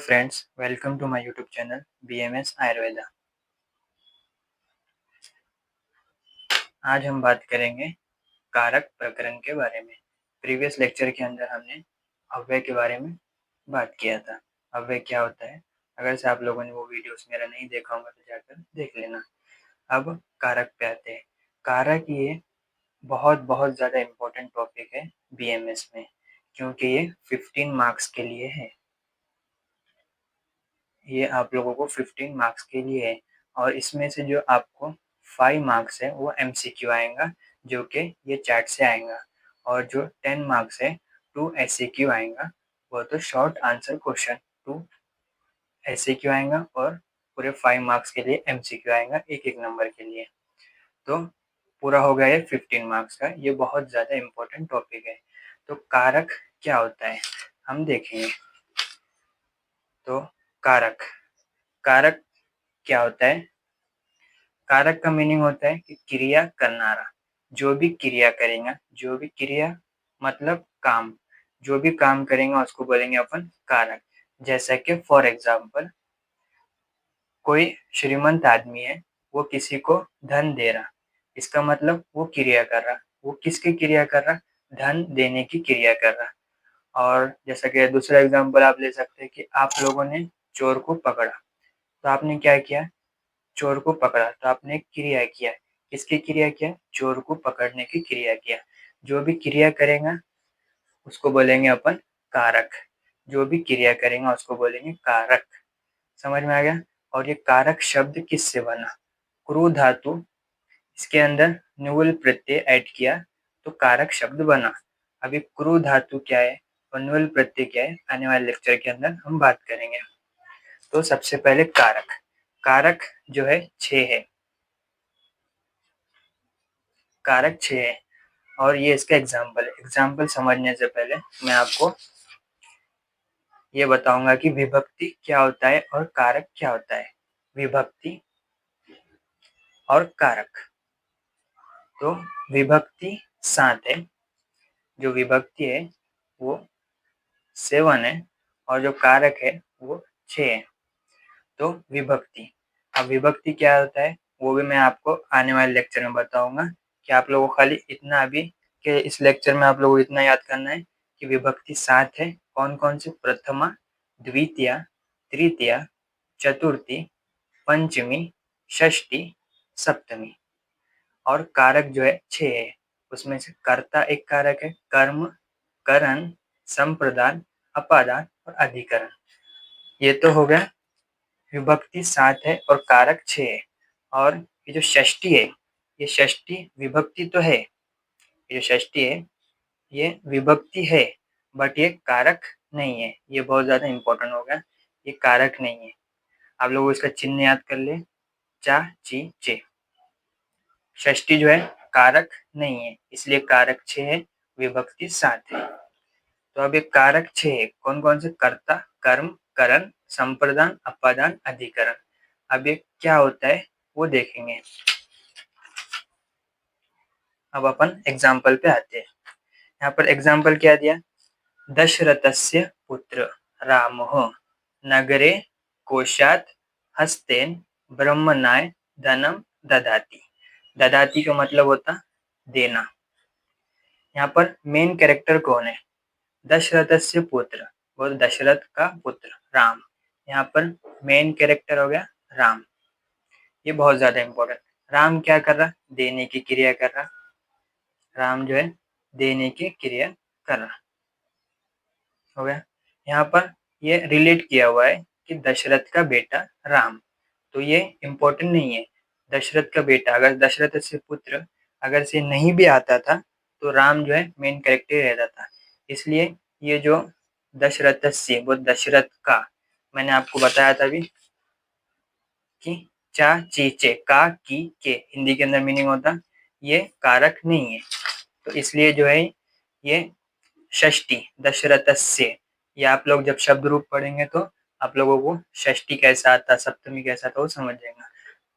Friends, welcome to my YouTube channel BMS Ayurveda. आज हम बात करेंगे कारक प्रकरण के बारे में। प्रीवियस लेक्चर के अंदर हमने अव्यय के बारे में बात किया था। अव्यय क्या होता है? अगर से आप लोगों ने वो वीडियोस मेरा नहीं देखा होगा तो जाकर देख लेना। अब कारक पे आते हैं। कारक ये बहुत बहुत ज़्यादा इम्पोर्टेंट टॉपिक है BMS में, क्योंकि ये 15 मार्क्स के लिए है। ये आप लोगों को 15 मार्क्स के लिए है और इसमें से जो आपको 5 मार्क्स है वो MCQ आएगा, जो कि ये चैट से आएगा, और जो 10 मार्क्स है 2 SAQ आएगा, वो तो शॉर्ट आंसर क्वेश्चन 2 SAQ आएगा, और पूरे 5 मार्क्स के लिए MCQ आएगा एक एक नंबर के लिए। तो पूरा हो गया ये 15 मार्क्स का। ये बहुत ज़्यादा इम्पोर्टेंट टॉपिक है। तो कारक क्या होता है हम देखेंगे। तो कारक कारक क्या होता है? कारक का मीनिंग होता है कि क्रिया करनारा। जो भी क्रिया करेगा, जो भी क्रिया मतलब काम, जो भी काम करेगा उसको बोलेंगे अपन कारक। जैसा कि फॉर एग्जाम्पल, कोई श्रीमंत आदमी है, वो किसी को धन दे रहा, इसका मतलब वो क्रिया कर रहा। वो किसकी क्रिया कर रहा? धन देने की क्रिया कर रहा। और जैसा कि दूसरा एग्जाम्पल आप ले सकते हैं कि आप लोगों ने चोर को पकड़ा, तो आपने क्या किया? चोर को पकड़ा, तो आपने क्रिया किया। किसकी क्रिया किया? चोर को पकड़ने की क्रिया किया। जो भी क्रिया करेगा उसको बोलेंगे अपन कारक। जो भी क्रिया करेगा उसको बोलेंगे कारक। समझ में आ गया? और ये कारक शब्द किससे बना? क्रू धातु, इसके अंदर न्यूल प्रत्यय ऐड किया तो कारक शब्द बना। अभी क्रू धातु क्या है और न्यूल प्रत्यय क्या है, आने वाले लेक्चर के अंदर हम बात करेंगे। तो सबसे पहले कारक। कारक जो है 6 है। कारक 6 है और ये इसका एग्जाम्पल है। एग्जाम्पल समझने से पहले मैं आपको ये बताऊंगा कि विभक्ति क्या होता है और कारक क्या होता है। विभक्ति और कारक। तो विभक्ति 7 है, जो विभक्ति है वो 7 है, और जो कारक है वो 6 है। तो विभक्ति, अब विभक्ति क्या होता है वो भी मैं आपको आने वाले लेक्चर में बताऊंगा। कि आप लोगों को खाली इतना अभी के इस लेक्चर में आप लोगों को इतना याद करना है कि विभक्ति 7 है। कौन कौन सी? प्रथमा, द्वितीया, तृतीया, चतुर्थी, पंचमी, षष्ठी, सप्तमी। और कारक जो है 6 है। उसमें से कर्ता एक कारक है, कर्म, करण, संप्रदान, अपादान और अधिकरण। ये तो हो गया। विभक्ति 7 है और कारक 6 है। और ये जो षष्ठी है, ये षष्ठी विभक्ति तो है। ये जो षष्ठी है ये विभक्ति है, बट ये कारक नहीं है। ये बहुत ज्यादा इंपॉर्टेंट हो गया। ये कारक नहीं है। आप लोग इसका चिन्ह याद कर ले, चा ची चे। षष्ठी जो है कारक नहीं है, इसलिए कारक 6 है, विभक्ति 7 है। तो अब ये कारक 6 है। कौन कौन से? कर्ता, कर्म, करण, संप्रदान, अपादान, अधिकरण। अब ये क्या होता है वो देखेंगे। अब अपन एग्जाम्पल पे आते हैं। यहाँ पर एग्जाम्पल क्या दिया? दशरथस्य पुत्र रामः नगरे कोशात हस्तेन ब्रह्मणाय धनम ददाति। ददाति का मतलब होता देना। यहाँ पर मेन कैरेक्टर कौन है? दशरथस्य पुत्र, वो दशरथ का पुत्र राम। यहाँ पर मेन कैरेक्टर हो गया राम। ये बहुत ज्यादा इंपॉर्टेंट। राम क्या कर रहा? देने की क्रिया कर रहा। राम जो है देने की क्रिया कर रहा। हो गया। यहाँ पर ये रिलेट किया हुआ है कि दशरथ का बेटा राम। तो ये इम्पोर्टेंट नहीं है। दशरथ का बेटा, अगर दशरथ से पुत्र अगर से नहीं भी आता था तो राम जो है मेन कैरेक्टर रहता था। इसलिए ये जो दशरथ से, वो दशरथ का, मैंने आपको बताया था अभी कि चा ची चे का की के हिंदी के अंदर मीनिंग होता, ये कारक नहीं है। तो इसलिए जो है ये षष्ठी दशरथस्य, ये आप लोग जब शब्द रूप पढ़ेंगे तो आप लोगों को षष्ठी कैसा आता, सप्तमी कैसा आता वो समझ जाएगा।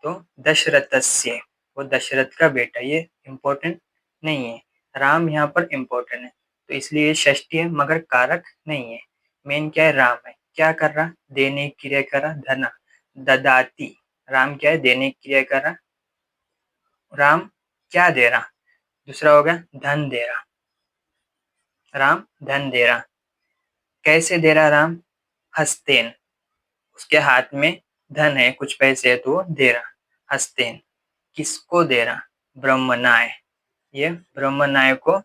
तो दशरथस्य, वो दशरथ का बेटा, ये इम्पोर्टेंट नहीं है। राम यहाँ पर इम्पोर्टेंट है, तो इसलिए ये षष्ठी है मगर कारक नहीं है। मेन क्या है? राम है। क्या कर रहा, देने की क्रिया कर रहा, धना ददाती, राम क्या है, देने की क्रिया कर रहा, राम क्या दे रहा, दूसरा हो गया धन दे रहा, राम धन दे रहा, कैसे दे रहा राम, हस्तेन, उसके हाथ में धन है, कुछ पैसे है तो वो दे रहा, हस्तेन, किसको दे रहा, ब्रह्मनाय, ये ब्रह्मनाय को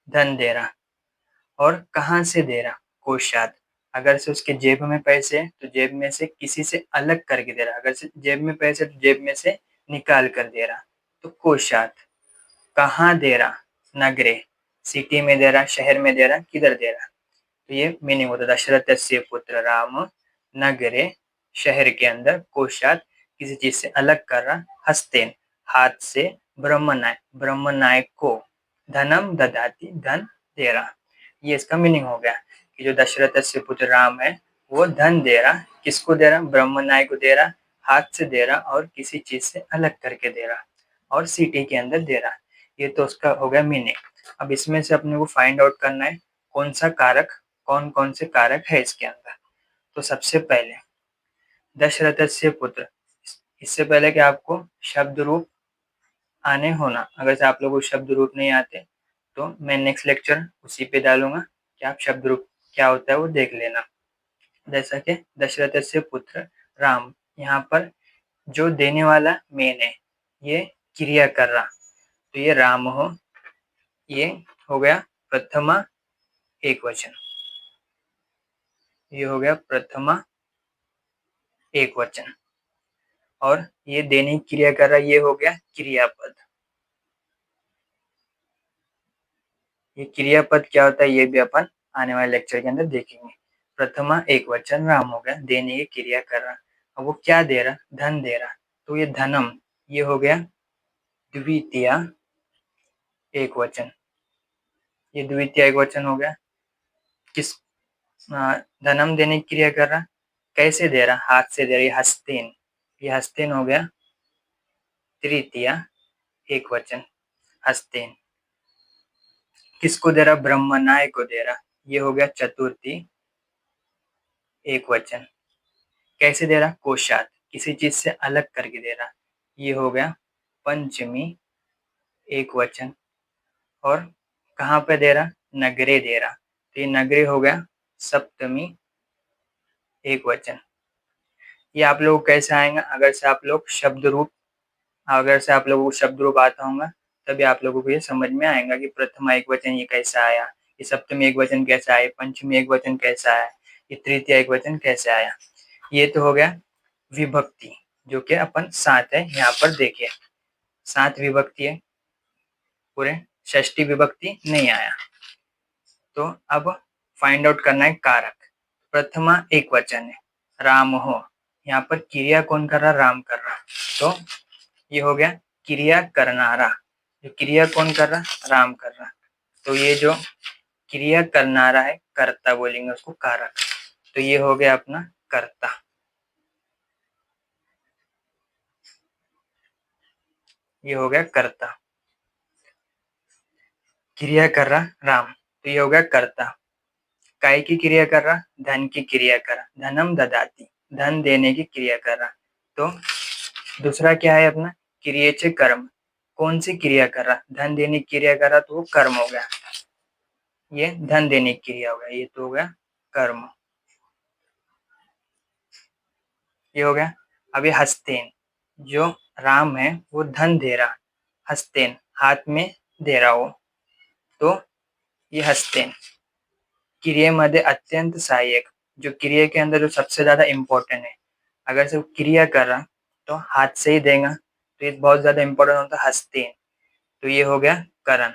धन दे रहा, और कहाँ से दे रहा, कोशात, अगर से उसके जेब में पैसे है तो जेब में से किसी से अलग करके दे रहा, अगर से जेब में पैसे तो जेब में से निकाल कर दे रहा, तो कोशात, कहाँ दे रहा, नगरे, सिटी में दे रहा, शहर में दे रहा, किधर दे रहा, तो ये मीनिंग होता है दशरथस्य पुत्र राम नगरे, शहर के अंदर, कोशात, किसी चीज से अलग कर रहा, हस्तेन, हाथ से, ब्रह्मनाय, ब्रह्मनाय को, धनम ददाती, धन दे रहा, ये इसका मीनिंग हो गया कि जो दशरथस्य पुत्र राम है वो धन दे रहा, किसको दे रहा, ब्रह्मनाय को दे रहा, हाथ से दे रहा और किसी चीज से अलग करके दे रहा और सिटी के अंदर दे रहा, ये तो उसका हो गया मीनिंग। अब इसमें से अपने को फाइंड आउट करना है कौन सा कारक, कौन कौन से कारक है इसके अंदर। तो सबसे पहले दशरथस्य पुत्र, इससे पहले कि आपको शब्द रूप आने होना, अगर से आप लोगों को शब्द रूप नहीं आते तो मैं नेक्स्ट लेक्चर उसी पे डालूंगा कि आप शब्द रूप क्या होता है वो देख लेना। जैसा कि दशरथस्य पुत्र राम, यहाँ पर जो देने वाला मेन है ये क्रिया कर रहा, तो ये राम हो, ये हो गया प्रथमा एक वचन, ये हो गया प्रथमा एक वचन, और ये देने की क्रिया कर रहा, ये हो गया क्रियापद। ये क्रियापद क्या होता है ये भी अपन आने वाले लेक्चर के अंदर देखेंगे। प्रथमा एक वचन राम हो गया, देने की क्रिया कर रहा, अब वो क्या दे रहा, धन दे रहा, तो ये धनम, ये हो गया द्वितीय एक वचन, ये द्वितीय एक वचन हो गया, किस धनम देने की क्रिया कर रहा, कैसे दे रहा, हाथ से दे रहा, ये हस्तेन, ये हस्तेन हो गया तृतीय एक वचन, हस्तेन, किसको दे रहा, ब्रह्मनाय को दे रहा, ये हो गया चतुर्थी एक वचन, कैसे दे रहा, कोशात, किसी चीज से अलग करके दे रहा, ये हो गया पंचमी एक वचन, और कहाँ पे दे रहा, नगरे दे रहा, तो ये नगरे हो गया सप्तमी एक वचन। ये आप लोग कैसे आएगा, अगर से आप लोग शब्द रूप, अगर से आप लोगों को शब्द रूप आता होगा तभी आप लोगों को ये समझ में आएगा कि प्रथमा एक वचन ये कैसा आया, ये सप्तमी एक वचन कैसा आया, पंचमी एक वचन कैसा आया, ये तृतीय एक वचन कैसे आया। ये तो हो गया विभक्ति, जो कि अपन सात है यहाँ पर देखिए, सात विभक्ति है, पूरे षष्ठी विभक्ति नहीं आया। तो अब फाइंड आउट करना है कारक, प्रथमा एक वचन है, राम हो, यहाँ पर क्रिया कौन कर रहा, राम कर रहा, तो ये हो गया क्रिया करनारा, जो क्रिया कौन कर रहा, राम कर रहा, तो ये जो क्रिया करनारा है कर्ता बोलेंगे उसको कारक, तो ये हो गया अपना कर्ता, ये हो गया कर्ता, क्रिया कर रहा राम, तो ये हो गया कर्ता, काय की क्रिया कर रहा, धन की क्रिया कर रहा, धनम ददाती, धन देने की क्रिया कर रहा, तो दूसरा क्या है अपना क्रियेचे कर्म, कौन सी क्रिया कर रहा, धन देने की क्रिया कर रहा, तो वो कर्म हो गया, ये धन देने की क्रिया हो गया, ये तो हो गया कर्म, ये हो गया। अभी हस्तेन, जो राम है वो धन दे रहा, हस्तेन हाथ में दे रहा हो, तो ये हस्तेन क्रियेमध्ये अत्यंत सहायक, जो क्रिया के अंदर जो सबसे ज्यादा इम्पोर्टेंट है, अगर से क्रिया कर रहा तो हाथ से ही देगा, तो ये बहुत ज्यादा इम्पोर्टेंट होता है हस्तेन, तो ये हो गया करण,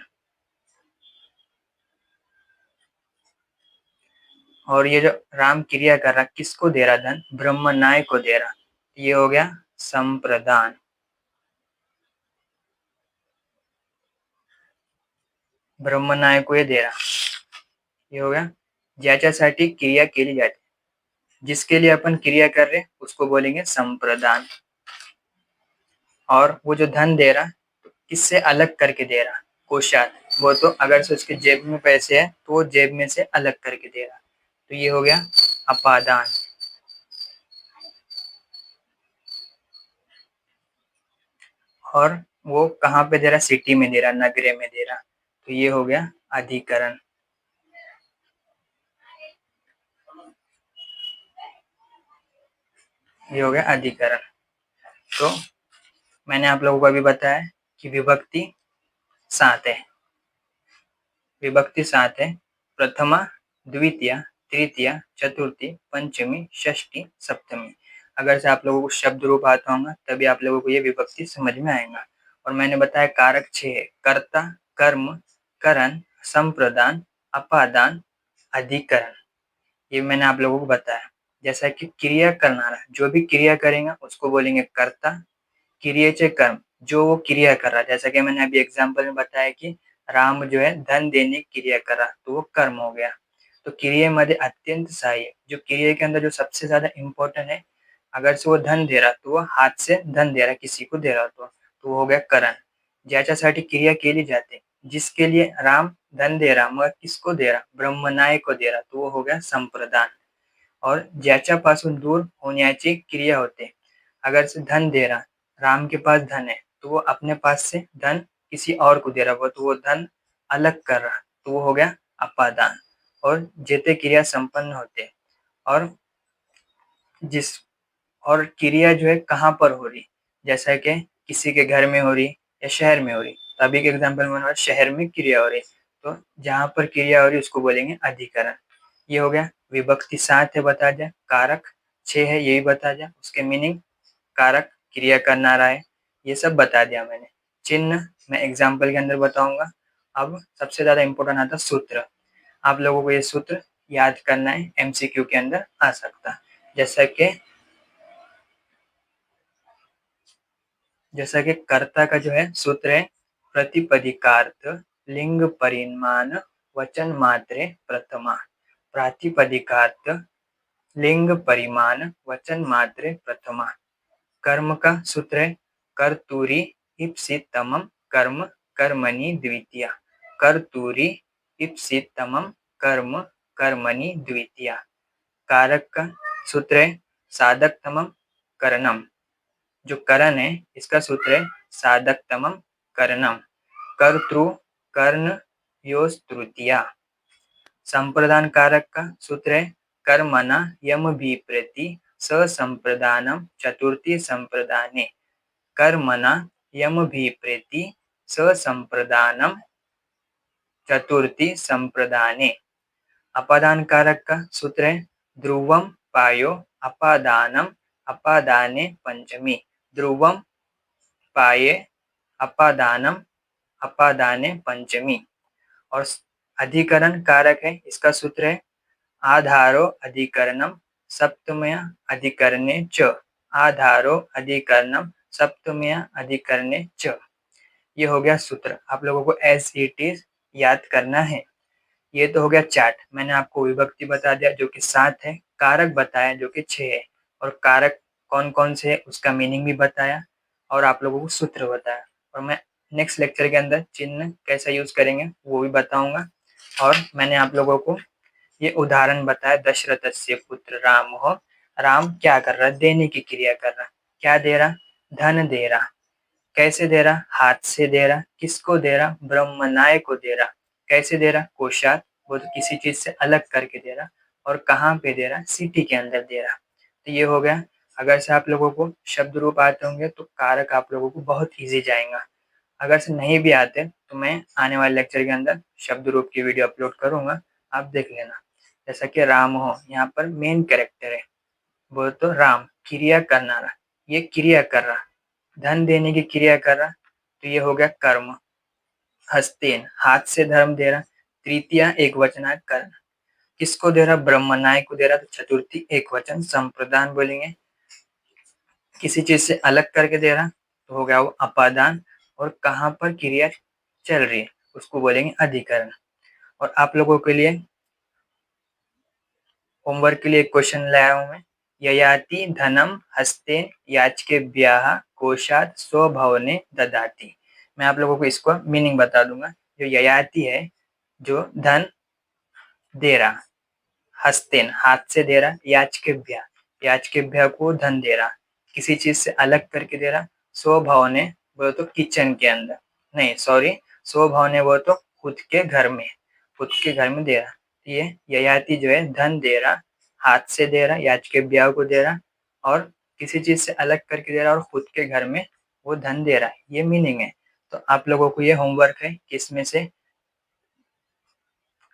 और ये जो राम क्रिया कर रहा किसको दे रहा धन, ब्रह्मनाय को दे रहा, ये हो गया संप्रदान, ब्रह्मनाय को ये दे रहा, ये हो गया ज्याच्यासाठी क्रिया केली जाती, जिसके लिए अपन क्रिया कर रहे उसको बोलेंगे संप्रदान, और वो जो धन दे रहा किससे अलग करके दे रहा, कोशात, वो तो अगर से उसके जेब में पैसे है तो वो जेब में से अलग करके दे रहा, तो ये हो गया अपादान। और वो कहाँ पे दे रहा, सिटी में दे रहा, नगरे में दे रहा, तो ये हो गया अधिकरण। ये हो गया अधिकरण। तो मैंने आप लोगों को अभी बताया कि विभक्ति 7 है। विभक्ति 7 है, प्रथमा, द्वितीया, तृतीया, चतुर्थी, पंचमी, षष्ठी, सप्तमी। अगर से आप लोगों को शब्द रूप आता होगा तभी आप लोगों को ये विभक्ति समझ में आएगा। और मैंने बताया कारक 6 है, कर्ता, कर्म, करण, संप्रदान, अपादान, अधिकरण। ये मैंने आप लोगों को बताया। जैसा कि क्रिया करना, जो भी क्रिया करेंगे उसको बोलेंगे कर्ता। क्रियेचे कर्म, जो वो क्रिया कर रहा है, जैसा कि मैंने अभी एग्जांपल में बताया कि राम जो है धन देने की क्रिया कर रहा, तो वो कर्म हो गया। तो क्रियेमध्ये अत्यंत सहाय्य, जो क्रिया के अंदर जो सबसे ज्यादा इम्पोर्टेंट है, अगर से वो धन दे रहा तो वो हाथ से धन दे रहा, किसी को दे रहा तो वो हो गया करण। ज्याच्यासाठी क्रिया केली जाते, जिसके लिए राम धन दे रहा, मग किसको दे रहा, ब्रह्मनाय को दे रहा, तो वो हो गया संप्रदान। और ज्याच्यापासून दूर होण्याची क्रिया होते, अगर से धन दे रहा, राम के पास धन है तो वो अपने पास से धन किसी और को दे रहा, तो वो धन अलग कर रहा, तो वो हो गया अपादान। और जेते क्रिया संपन्न होते, और जिस और क्रिया जो है कहाँ पर हो रही, जैसा कि किसी के घर में हो रही या शहर में हो रही, तो अभी के एग्जाम्पल में शहर में क्रिया हो रही, तो जहाँ पर क्रिया हो रही उसको बोलेंगे अधिकरण। ये हो गया। विभक्ति 7 है बता दिया, कारक 6 है यही बता दिया, उसके मीनिंग कारक, क्रिया करना रहा है, ये सब बता दिया मैंने। चिन्ह मैं एग्जाम्पल के अंदर बताऊंगा। अब सबसे ज्यादा इंपॉर्टेंट आता सूत्र। आप लोगों को ये सूत्र याद करना है, एमसीक्यू के अंदर आ सकता है। जैसा कि कर्ता का जो है सूत्र है, प्रतिपदिकार्थ लिंग परिमाण वचन मात्रे प्रथमा। प्रातिपदिकार्थ लिंग परिमाण वचन मात्रे प्रथमा। कर्म का सूत्र है, कर्तूरी इप्सितमम कर्म कर्मणि द्वितीया। कर्तूरी इप्सितमम कर्म कर्मणि द्वितीया। कारक का सूत्र है, साधकतमम करणम। जो करण है इसका सूत्र है साधकतमम करणम। कर्तृ कर्ण योस तृतीया। संप्रदान कारक का सूत्र है, कर्मणा यम भी प्रति ससंप्रदानम चतुर्थी संप्रदाने। कर्मणा यम भी प्रति ससंप्रदानम चतुर्थी संप्रदाने। अपादान कारक का सूत्र है, ध्रुवम पायो अपादानम अपादाने पंचमी। ध्रुवम पाये अपादानम अपादाने पंचमी। और अधिकरण कारक है, इसका सूत्र है, आधारो अधिकरणम सप्तमय अधिकरणे च। आधारो अधिकरणम सप्तमय अधिकरणे च। ये हो गया सूत्र, आप लोगों को एज इट इज याद करना है। ये तो हो गया चार्ट। मैंने आपको विभक्ति बता दिया जो कि 7 है, कारक बताया जो कि 6 है, और कारक कौन कौन से है उसका मीनिंग भी बताया, और आप लोगों को सूत्र बताया। और मैं नेक्स्ट लेक्चर के अंदर चिन्ह कैसा यूज करेंगे वो भी बताऊंगा। और मैंने आप लोगों को ये उदाहरण बताया, दशरथ से पुत्र राम हो। राम क्या कर रहा, देने की क्रिया कर रहा। क्या दे रहा, धन दे रहा। कैसे दे रहा, हाथ से दे रहा। किसको दे रहा, ब्रह्मनाय को दे रहा। कैसे दे रहा, कोशात, वो तो किसी चीज से अलग करके दे रहा। और कहाँ पे दे रहा, सिटी के अंदर दे रहा। तो ये हो गया। अगर से आप लोगों को शब्द रूप आते होंगे तो कारक आप लोगों को बहुत ईजी जाएगा। अगर से नहीं भी आते तो मैं आने वाले लेक्चर के अंदर शब्द रूप की वीडियो अपलोड करूंगा, आप देख लेना। जैसा कि राम हो, यहाँ पर मेन कैरेक्टर है, वो तो राम क्रिया करना रहा, ये क्रिया कर रहा, धन देने की क्रिया कर रहा, तो ये हो गया कर्म। हस्तेन, हाथ से धर्म दे रहा। तृतीया एक वचना कर्म, किसको दे रहा, ब्रह्मनाय को दे रहा। तो चतुर्थी एक वचन संप्रदान बोलेंगे, किसी चीज से अलग करके दे रहा, तो हो गया वो अपादान। और कहाँ पर क्रिया चल रही है उसको बोलेंगे अधिकरण। और आप लोगों के लिए होमवर्क के लिए एक क्वेश्चन लाया हूं मैं। ययाति धनम हस्तेन याचकेभ्यः कोशात स्वभवने ददाति। मैं आप लोगों को इसको मीनिंग बता दूंगा। जो ययाति है, जो धन दे रहा, हस्तेन हाथ से दे रहा, याचकेभ्य को धन दे रहा, किसी चीज से अलग करके दे रहा, स्वभावने बोले तो किचन के अंदर, नहीं सॉरी, स्वभावने वो तो खुद के घर में दे रहा। ये ययाति जो है धन दे रहा, हाथ से दे रहा, याचकेभ्य को दे रहा और किसी चीज से अलग करके दे रहा और खुद के घर में वो धन दे रहा है, ये मीनिंग है। तो आप लोगों को ये होमवर्क है कि इसमें से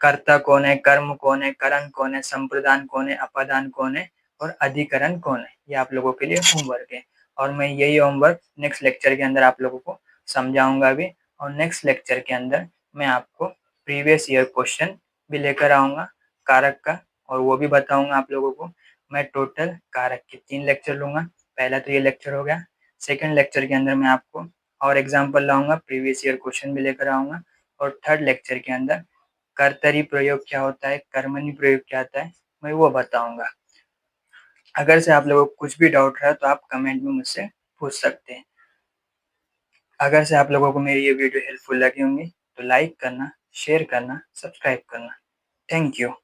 कर्ता कौन है, कर्म कौन है, करण कौन है, संप्रदान कौन है, अपादान कौन है और अधिकरण कौन है, ये आप लोगों के लिए होमवर्क है। और मैं यही होमवर्क नेक्स्ट लेक्चर के अंदर आप लोगों को समझाऊंगा भी, और नेक्स्ट लेक्चर के अंदर मैं आपको प्रीवियस ईयर क्वेश्चन भी लेकर आऊंगा कारक का, और वो भी बताऊंगा आप लोगों को। मैं टोटल कारक के 3 लेक्चर लूंगा, पहला तो ये लेक्चर हो गया। सेकेंड लेक्चर के अंदर मैं आपको और एग्जाम्पल लाऊंगा, प्रीवियस ईयर क्वेश्चन भी लेकर आऊंगा, और थर्ड लेक्चर के अंदर कर्तरी प्रयोग क्या होता है, कर्मणी प्रयोग क्या होता है, मैं वो बताऊंगा। अगर से आप लोगों को कुछ भी डाउट रहा तो आप कमेंट में मुझसे पूछ सकते हैं। अगर से आप लोगों को मेरी ये वीडियो हेल्पफुल लगी होंगी तो लाइक करना, शेयर करना, सब्सक्राइब करना। Thank you.